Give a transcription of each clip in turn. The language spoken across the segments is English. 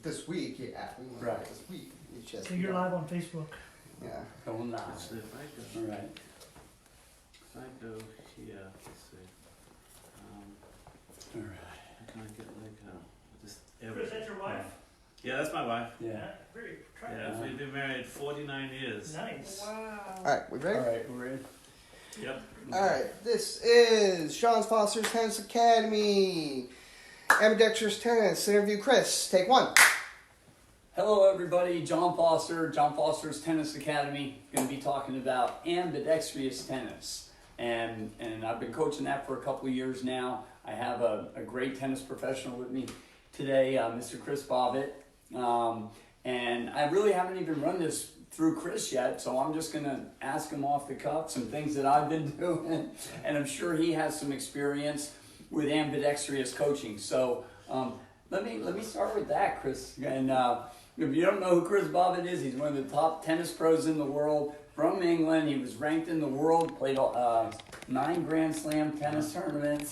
this week, yeah, we went Right. this week. It's just, So you're live on Facebook. Yeah. Going live. Let's see if I go. All right. If I go here, let's see. All right. How can I get like just Chris, everything? that's your wife? Yeah, that's my wife. Yeah. Very Yeah, attractive. we've been married 49 years. Nice. All right, we ready? All right, we're ready. Yep. All right, this is Sean Foster's Tennis Academy. Ambidextrous Tennis. Interview Chris. Take one. Hello, everybody. John Foster, John Foster's Tennis Academy. Going to be talking about ambidextrous tennis. And I've been coaching that for a couple of years now. I have a great tennis professional with me today, Mr. Chris Bovett. And I really haven't even run this through Chris yet, so I'm just going to ask him off the cuff some things that I've been doing. And I'm sure he has some experience with ambidextrous coaching. So let me start with that, Chris. And if you don't know who Chris Bovett is, he's one of the top tennis pros in the world from England. He was ranked in the world, played 9 Grand Slam tennis tournaments,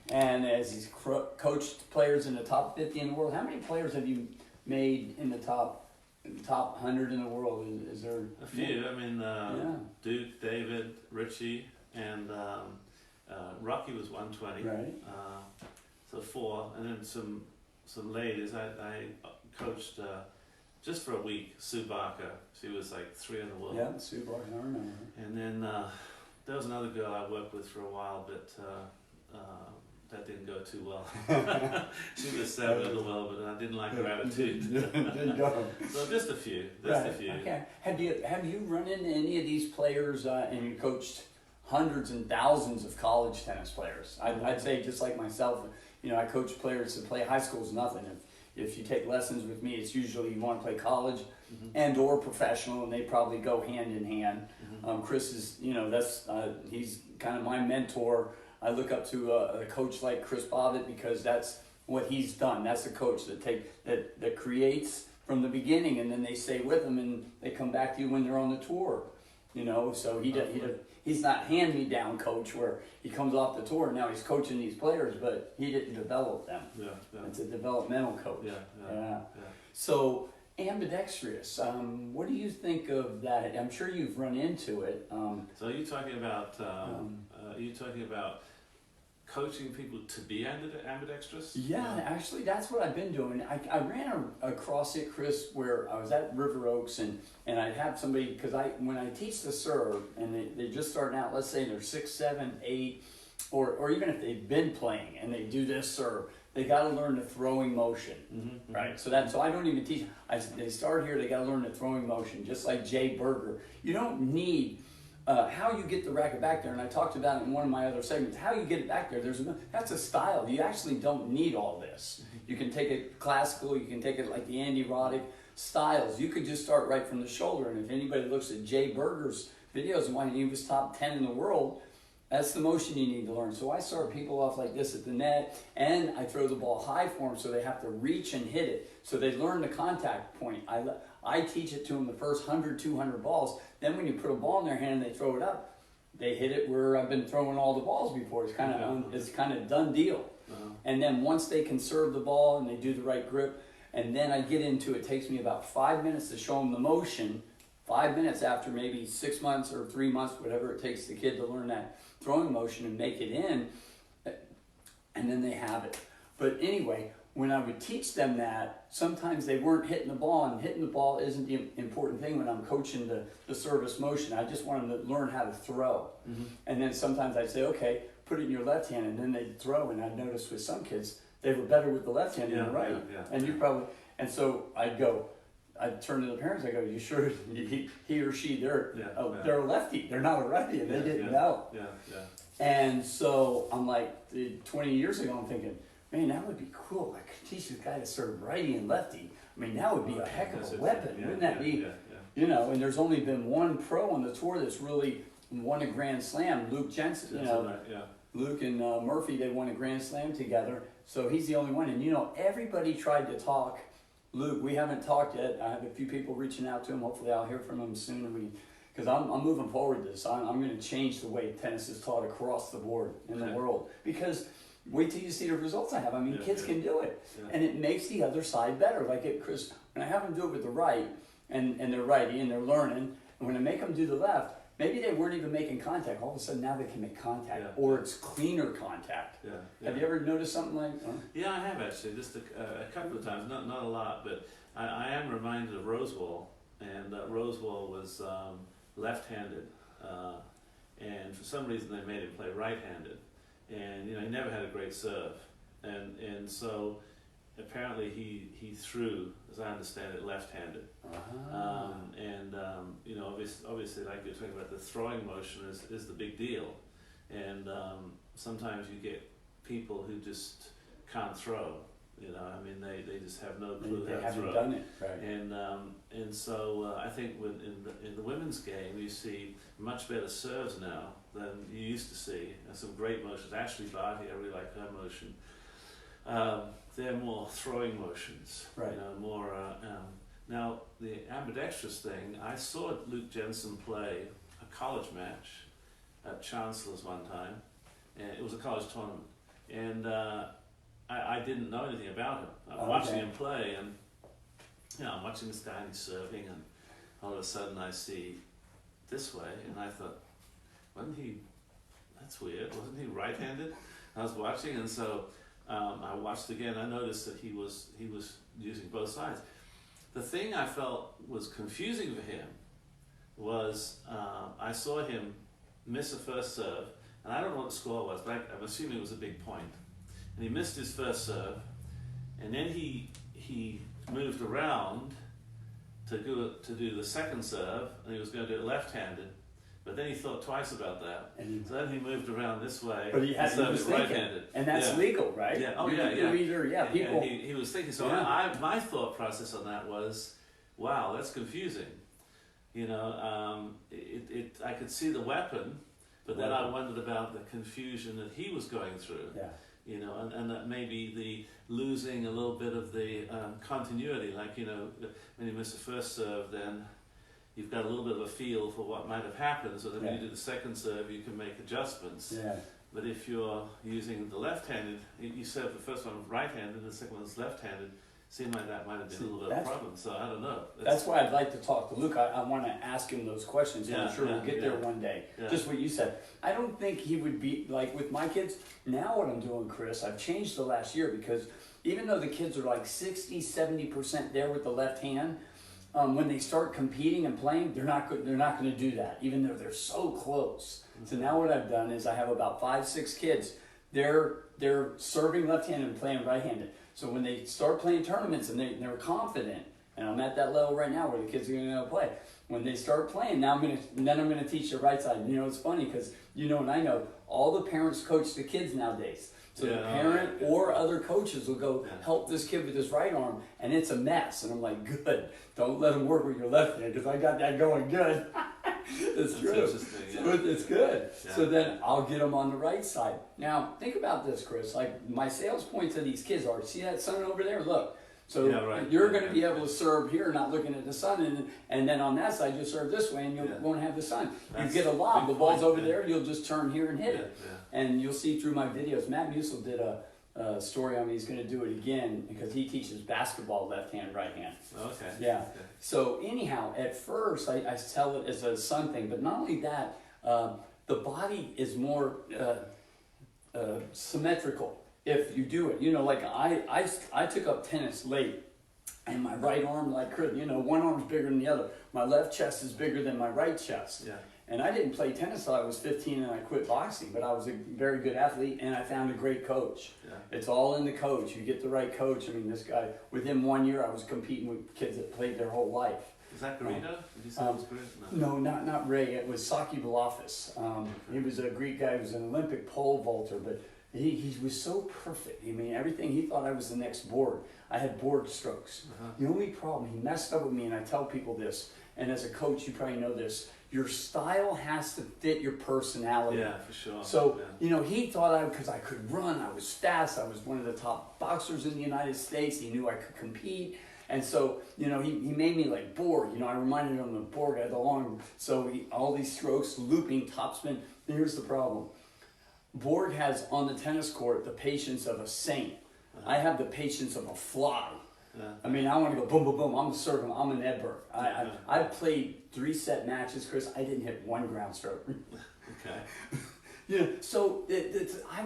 and as he's coached players in the top 50 in the world. How many players have you made in the top 100 in the world? Is there A few. I mean, Yeah. Duke, David, Richie, and Rocky was 120. Right. So 4, and then some ladies. I coached just for a week. Sue Barker. She was like 3 in the world. Yeah, Sue Barker, I remember her. And then there was another girl I worked with for a while, but that didn't go too well. She was 7 in the world, but I didn't like her attitude. Didn't go. So just a few. Right. A few. Okay. Have you run into any of these players and you coached hundreds and thousands of college tennis players? I'd say just like myself, I coach players that play high school is nothing. If you take lessons with me, it's usually you want to play college and or professional, and they probably go hand in hand. Chris is, he's kind of my mentor. I look up to a coach like Chris Bovett because that's what he's done. That's a coach that creates from the beginning, and then they stay with him, and they come back to you when they're on the tour. So he's not hand-me-down coach where he comes off the tour and now he's coaching these players, but he didn't develop them. Yeah. It's a developmental coach. Yeah. So ambidextrous, what do you think of that? I'm sure you've run into it. So are you talking about coaching people to be ambidextrous? Yeah, actually, that's what I've been doing. I ran across it, Chris, where I was at River Oaks, and I'd have somebody, because when I teach the serve, and they're just starting out, let's say they're 6, 7, 8, or even if they've been playing and they do this serve, they got to learn the throwing motion, right? So I don't even teach. They start here, they got to learn the throwing motion, just like Jay Berger. You don't need how you get the racket back there, and I talked about it in one of my other segments. How you get it back there, that's a style. You actually don't need all this. You can take it classical, you can take it like the Andy Roddick styles. You could just start right from the shoulder, and if anybody looks at Jay Berger's videos and why he was top 10 in the world, that's the motion you need to learn. So I start people off like this at the net, and I throw the ball high for them so they have to reach and hit it. So they learn the contact point. I teach it to them the first 100, 200 balls. Then when you put a ball in their hand and they throw it up, they hit it where I've been throwing all the balls before. It's kind of done deal. And then once they can serve the ball and they do the right grip, and then I get into it takes me about 5 minutes to show them the motion. 5 minutes after maybe 6 months or 3 months, whatever it takes the kid to learn that throwing motion and make it in, and then they have it. But anyway, when I would teach them that, sometimes they weren't hitting the ball, and hitting the ball isn't the important thing when I'm coaching the service motion. I just want them to learn how to throw. And then sometimes I'd say, okay, put it in your left hand, and then they'd throw. And I noticed with some kids, they were better with the left hand than the right. And so I'd turn to the parents, I go, you sure he or she, they're a lefty, they're not a righty, and they didn't know. And so I'm like, 20 years ago, I'm thinking, man, that would be cool. I could teach this guy to serve righty and lefty. I mean, that would be a heck of a weapon. Wouldn't that be? And there's only been one pro on the tour that's really won a Grand Slam, Luke Jensen. Luke and Murphy, they won a Grand Slam together. So he's the only one. And everybody tried to talk Luke. We haven't talked yet. I have a few people reaching out to him. Hopefully I'll hear from him soon. Because I'm moving forward this. I'm going to change the way tennis is taught across the board in the world. Because wait till you see the results I have. I mean, Yeah, kids yeah. can do it. Yeah. And it makes the other side better. Like it, Chris, when I have them do it with the right, and they're righty, and they're learning, and when I make them do the left, maybe they weren't even making contact. All of a sudden now they can make contact, Yeah. or it's cleaner contact. Yeah, yeah. Have you ever noticed something like that? Yeah, I have actually, just a couple of times, not a lot, but I am reminded of Rosewall, and Rosewall was left-handed, and for some reason they made him play right-handed, and he never had a great serve, and so apparently he threw, as I understand it, left-handed, obviously like you're talking about, the throwing motion is the big deal, and sometimes you get people who just can't throw. They just have no clue They how to haven't throw. done it, right. And so I think in the women's game you see much better serves now than you used to see, and some great motions. Ashley Barty, I really like her motion. They're more throwing motions, Right. More. Now the ambidextrous thing, I saw Luke Jensen play a college match at Chancellor's one time, and it was a college tournament, and I didn't know anything about him. I'm watching him play, and I'm watching this guy and he's serving, and all of a sudden I see this way, and I thought, that's weird, wasn't he right-handed? I was watching, and so I watched again. I noticed that he was using both sides. The thing I felt was confusing for him was I saw him miss a first serve, and I don't know what the score was, but I'm assuming it was a big point. And he missed his first serve, and then he moved around to do the second serve, and he was going to do it left-handed, but then he thought twice about that. So then he moved around this way. But he was thinking, right-handed, and that's legal, right? Yeah. Oh, People. And he was thinking. So my thought process on that was, wow, that's confusing. I could see the weapon, but then I wondered about the confusion that he was going through. Yeah. And that maybe the losing a little bit of the continuity, like, when you miss the first serve, then you've got a little bit of a feel for what might have happened, so that when you do the second serve, you can make adjustments. Yeah. But if you're using the left-handed, you serve the first one right-handed, and the second one's left-handed, seemed like that might have been a little bit of a problem, so I don't know. That's why I'd like to talk to Luke. I want to ask him those questions, and I'm sure we'll get there one day. Yeah. Just what you said. I don't think he would be, like with my kids, now what I'm doing, Chris, I've changed the last year, because even though the kids are like 60, 70% there with the left hand, when they start competing and playing, they're not going to do that, even though they're so close. So now what I've done is I have about 5, 6 kids. They're serving left-handed and playing right-handed. So when they start playing tournaments and they're confident, and I'm at that level right now where the kids are going to play. When they start playing, then I'm going to teach the right side. It's funny because and I know all the parents coach the kids nowadays. So the parent or other coaches will go help this kid with his right arm, and it's a mess. And I'm like, good. Don't let him work with your left hand, because I got that going good. It's true. It's good. Yeah. So then I'll get them on the right side. Now, think about this, Chris. Like, my sales point to these kids are, see that sun over there? Look. So you're going to be able to serve here, not looking at the sun, and then on that side, you'll serve this way, and you won't have the sun. You get a lob, the ball's over there, you'll just turn here and hit it. Yeah. And you'll see through my videos, Matt Musil did a story on me. He's going to do it again, because he teaches basketball left hand, right hand. Okay. Yeah. Okay. So anyhow, at first, I tell it as a sun thing, but not only that, the body is more symmetrical. If you do it, like I took up tennis late, and my right arm, like, one arm's bigger than the other. My left chest is bigger than my right chest. Yeah. And I didn't play tennis till I was 15, and I quit boxing, but I was a very good athlete, and I found a great coach. Yeah. It's all in the coach. You get the right coach. This guy, within 1 year, I was competing with kids that played their whole life. Is that Garrido? Did you say it was Garrido? No, not Ray. It was Saki Balafis. He was a Greek guy. He was an Olympic pole vaulter, but he was so perfect. Everything, he thought I was the next board. I had board strokes. The only problem, he messed up with me, and I tell people this, and as a coach, you probably know this, your style has to fit your personality. Yeah, for sure. So, he thought because I could run, I was fast, I was one of the top boxers in the United States, he knew I could compete. And so, he made me like Borg. I reminded him of Borg. I had the long, so all these strokes, looping, topspin. Here's the problem. Borg has on the tennis court the patience of a saint. I have the patience of a fly. I mean, I want to go boom, boom, boom. I'm a server. I'm an Edberg. I played 3-set matches, Chris. I didn't hit one ground stroke. Okay. Yeah. So I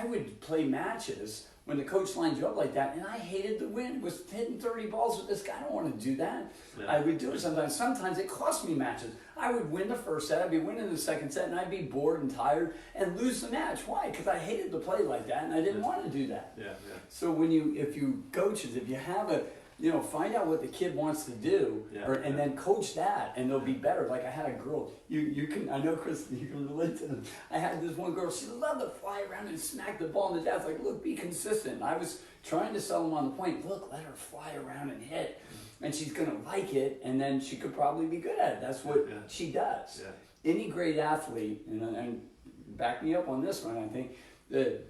would play matches when the coach lined you up like that, and I hated the win. Was hitting 30 balls with this guy. I don't want to do that. Yeah. I would do it sometimes. Sometimes it cost me matches. I would win the first set. I'd be winning the second set, and I'd be bored and tired and lose the match. Why? Because I hated to play like that, and I didn't want to do that. Yeah. So if you coaches, if you have find out what the kid wants to do, and then coach that, and they'll be better. Like I had a girl, I know Chris, you can relate to them. I had this one girl, she loved to fly around and smack the ball, and the dad's like, look, be consistent. And I was trying to sell him on the point, look, let her fly around and hit, and she's gonna like it, and then she could probably be good at it. That's what she does. Yeah. Any great athlete, and back me up on this one, I think, that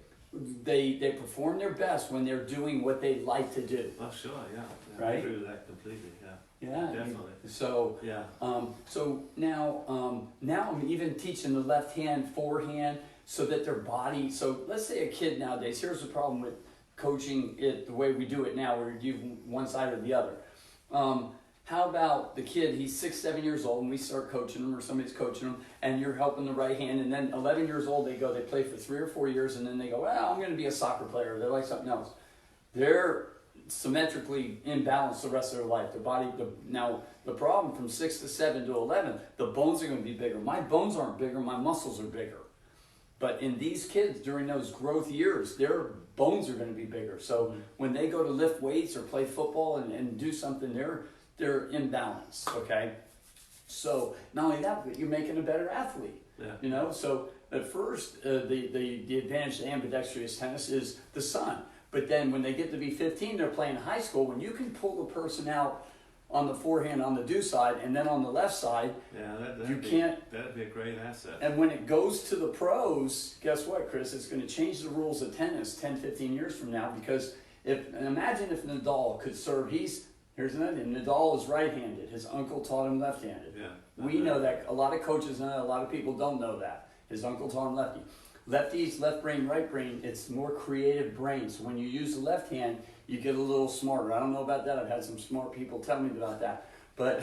they perform their best when they're doing what they like to do. Oh, sure, yeah. Right? I agree with that completely, yeah. Yeah, definitely. So so now I'm even teaching the left hand, forehand, so that their body. So let's say a kid nowadays. Here's the problem with coaching it the way we do it now, where you do one side or the other. How about the kid? He's 6, 7 years old, and we start coaching him, or somebody's coaching him, and you're helping the right hand. And then 11 years old, they play for 3 or 4 years, and then they go, well, I'm going to be a soccer player. They're like something else. They're symmetrically imbalanced the rest of their life. Their body. Now the problem from 6 to 7 to 11, the bones are going to be bigger. My bones aren't bigger. My muscles are bigger. But in these kids during those growth years, their bones are going to be bigger. So when they go to lift weights or play football and do something, they're imbalanced. Okay. So not only that, but you're making a better athlete. Yeah. So at first, the advantage to ambidextrous tennis is the sun. But then when they get to be 15, they're playing high school. When you can pull the person out on the forehand on the do side and then on the left side, that'd be a great asset. And when it goes to the pros, guess what, Chris? It's going to change the rules of tennis 10, 15 years from now, because imagine if Nadal could serve. Here's another thing. Nadal is right-handed. His uncle taught him left-handed. Yeah. We know that. A lot of coaches know that. A lot of people don't know that. His uncle taught him lefty. Lefties, left brain, right brain, it's more creative brain. So when you use the left hand, you get a little smarter. I don't know about that. I've had some smart people tell me about that. But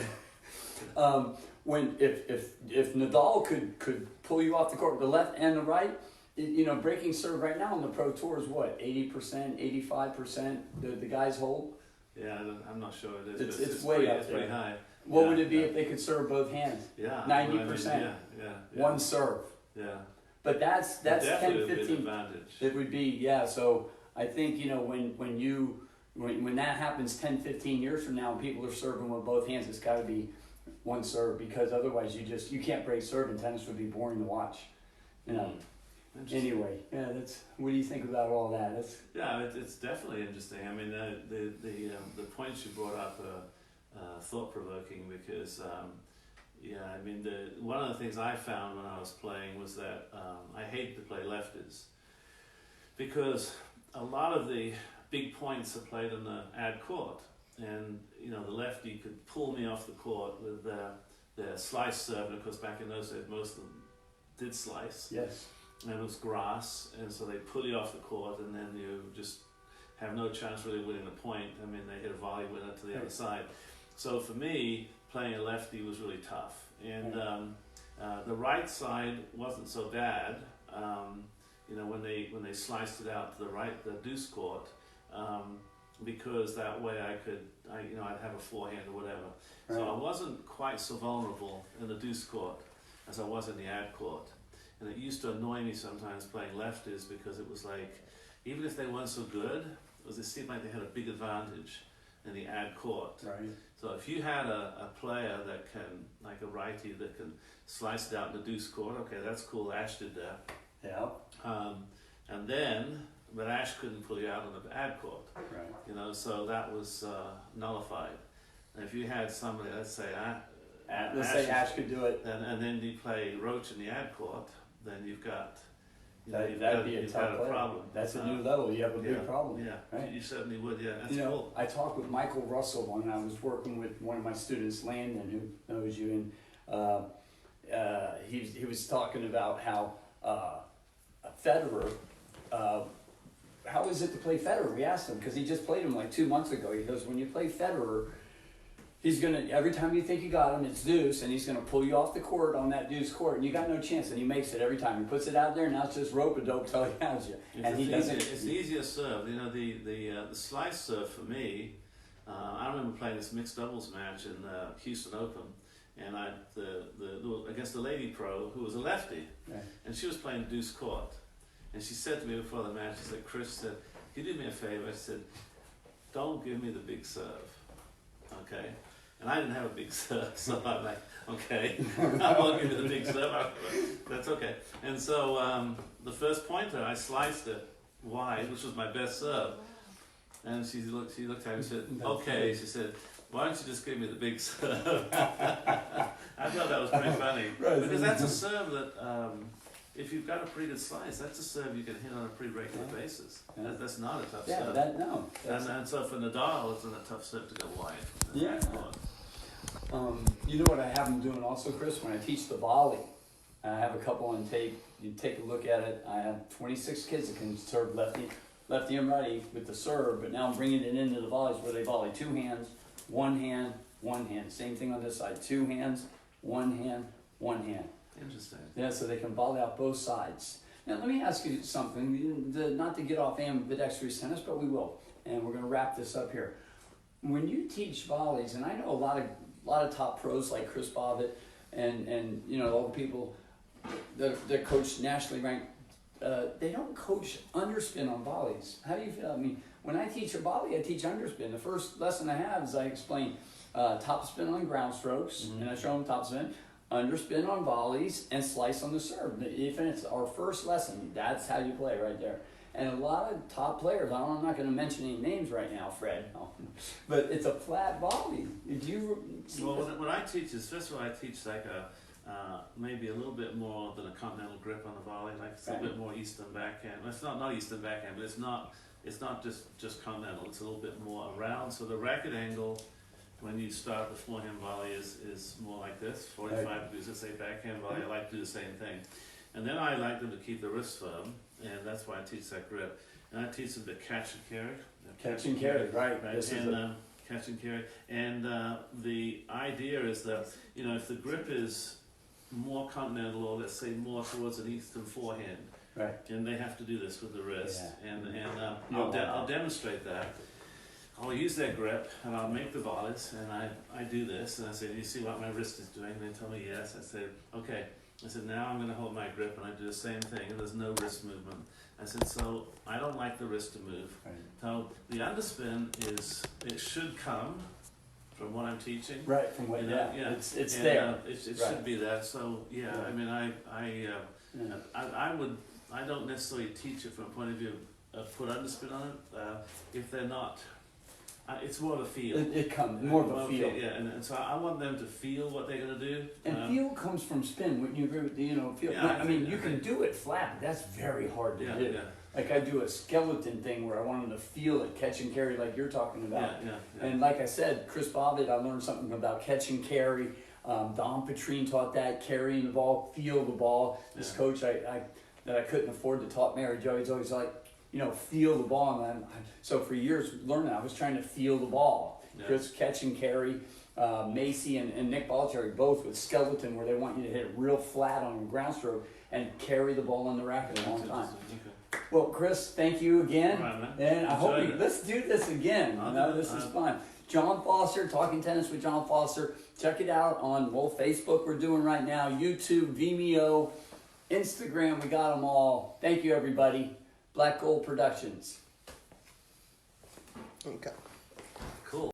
if Nadal could pull you off the court with the left and the right, breaking serve right now on the pro tour is what, 80%, 85% the guys hold? Yeah, I'm not sure it is. It's way up there. It's pretty high. What would it be if they could serve both hands? Yeah. 90%. One serve. Yeah. But that's 10, 15. Advantage. It would be, so I think, when that happens 10, 15 years from now and people are serving with both hands, it's got to be one serve, because otherwise you can't break serve, and tennis would be boring to watch. Anyway, what do you think about all that? It's definitely interesting. I mean, the points you brought up are thought-provoking, because one of the things I found when I was playing was that I hated to play lefties, because a lot of the big points are played on the ad court, and the lefty could pull me off the court with their slice serve, and of course back in those days most of them did slice. Yes. And it was grass, and so they pull you off the court, and then you just have no chance really winning the point. I mean, they hit a volley winner to the other side. So for me, playing a lefty was really tough. And the right side wasn't so bad. When they sliced it out to the right, the deuce court, because that way I'd have a forehand or whatever. Right. So I wasn't quite so vulnerable in the deuce court as I was in the ad court. And it used to annoy me sometimes playing lefties, because it was like, even if they weren't so good, it seemed like they had a big advantage in the ad court. Right. So if you had a player that can, like a righty, that can slice it out in the deuce court, okay, that's cool. Ash did that. Yeah. But Ash couldn't pull you out on the ad court. Right. So that was nullified. And if you had somebody, let's say Ash could do it, and then you play Roach in the ad court, then you've got that'd be a tough problem. That's a new level. You have a big problem. Yeah, right? You certainly would. Yeah, that's cool. I talked with Michael Russell when I was working with one of my students, Landon, who knows you, and he was talking about how Federer, how is it to play Federer? We asked him, because he just played him like 2 months ago. He goes, when you play Federer, he's going to, every time you think you got him, it's deuce, and he's going to pull you off the court on that deuce court, and you got no chance, and he makes it every time. He puts it out there, and now it's just rope-a-dope till he has you. And he doesn't. It's the easiest serve. You know, the slice serve for me, I remember playing this mixed doubles match in Houston Open, and against the lady pro who was a lefty, Right. and she was playing deuce court. And she said to me before the match, she said, Chris said, can you do me a favor? She said, don't give me the big serve, okay? And I didn't have a big serve, so I'm like, okay, I won't give you the big serve. That's okay. And so the first pointer, I sliced it wide, which was my best serve. And she looked at me and said, okay. She said, why don't you just give me the big serve? I thought that was pretty funny. Right. Because that's a serve that, if you've got a pretty good slice, that's a serve you can hit on a pretty regular basis. Yeah. That's not a tough Yeah, serve. And so for Nadal, it's a tough serve to go wide. Yeah. You know what I have them doing also, Chris? When I teach the volley, I have a couple on tape. You take a look at it. I have 26 kids that can serve lefty and righty with the serve, but now I'm bringing it into the volleys where they volley 2 hands, 1 hand, 1 hand. Same thing on this side, 2 hands, 1 hand, 1 hand. Interesting. Yeah, so they can volley out both sides. Now let me ask you something, not to get off ambidextrous tennis, but we will, and we're going to wrap this up here. When you teach volleys, and I know a lot of top pros like Chris Bovett, and you know all the people that coach nationally ranked, they don't coach underspin on volleys. How do you feel? I mean, when I teach a volley, I teach underspin. The first lesson I have is I explain top spin on ground strokes, and I show them top spin, underspin on volleys, and slice on the serve. Even it's our first lesson, that's how you play right there. And a lot of top players, I'm not going to mention any names right now, Fred, but it's a flat volley. Well, what I teach is, first of all, I teach like maybe a little bit more than a continental grip on the volley, like it's a little bit more eastern backhand. Well, it's not eastern backhand, but it's not just continental. It's a little bit more around. So the racket angle when you start the forehand volley is more like this, 45 degrees. Let's say backhand volley. I like to do the same thing, and then I like them to keep the wrist firm, and that's why I teach that grip. And I teach them to catch and carry. Catch and carry, right? And catch and carry. And the idea is that, you know, if the grip is more continental, or let's say more towards an eastern forehand, right, and they have to do this with the wrist, and Yeah. I'll demonstrate that. I'll use their grip and I'll make the volleys, and I do this, and I say, you see what my wrist is doing? And they tell me yes. I said, okay. I said, now I'm going to hold my grip, and I do the same thing, and there's no wrist movement. I said, so I don't like the wrist to move. Right. So the underspin it should come from what I'm teaching. Right, from what, Yeah. it's And, there. it Right. should be there. So yeah, Yeah. I mean, I don't necessarily teach it from a point of view of put underspin on it if they're not. It's more of a feel. It comes more of a feel. Yeah, and so I want them to feel what they're going to do. And feel comes from spin. Wouldn't you agree with feel? Yeah, I mean, you can do it flat, but that's very hard to do. Yeah. Like I do a skeleton thing where I want them to feel it, catch and carry, like you're talking about. Yeah. And like I said, Chris Bovett, I learned something about catch and carry. Don Petrine taught that, carrying the ball, feel the ball. This coach that I couldn't afford to taught Mary Jo, he's always like, feel the ball. And so for years learning, I was trying to feel the ball. Yeah. Chris catch and carry, Macy and Nick Bollettieri both with skeleton, where they want you to hit it real flat on a ground stroke and carry the ball on the racket a long time. Okay. Well, Chris, thank you again. All right, man. And I hope Enjoyed it. let's do this again. This is fun. John Foster, Talking Tennis with John Foster. Check it out on Facebook we're doing right now, YouTube, Vimeo, Instagram, we got them all. Thank you, everybody. Black Gold Productions. Okay.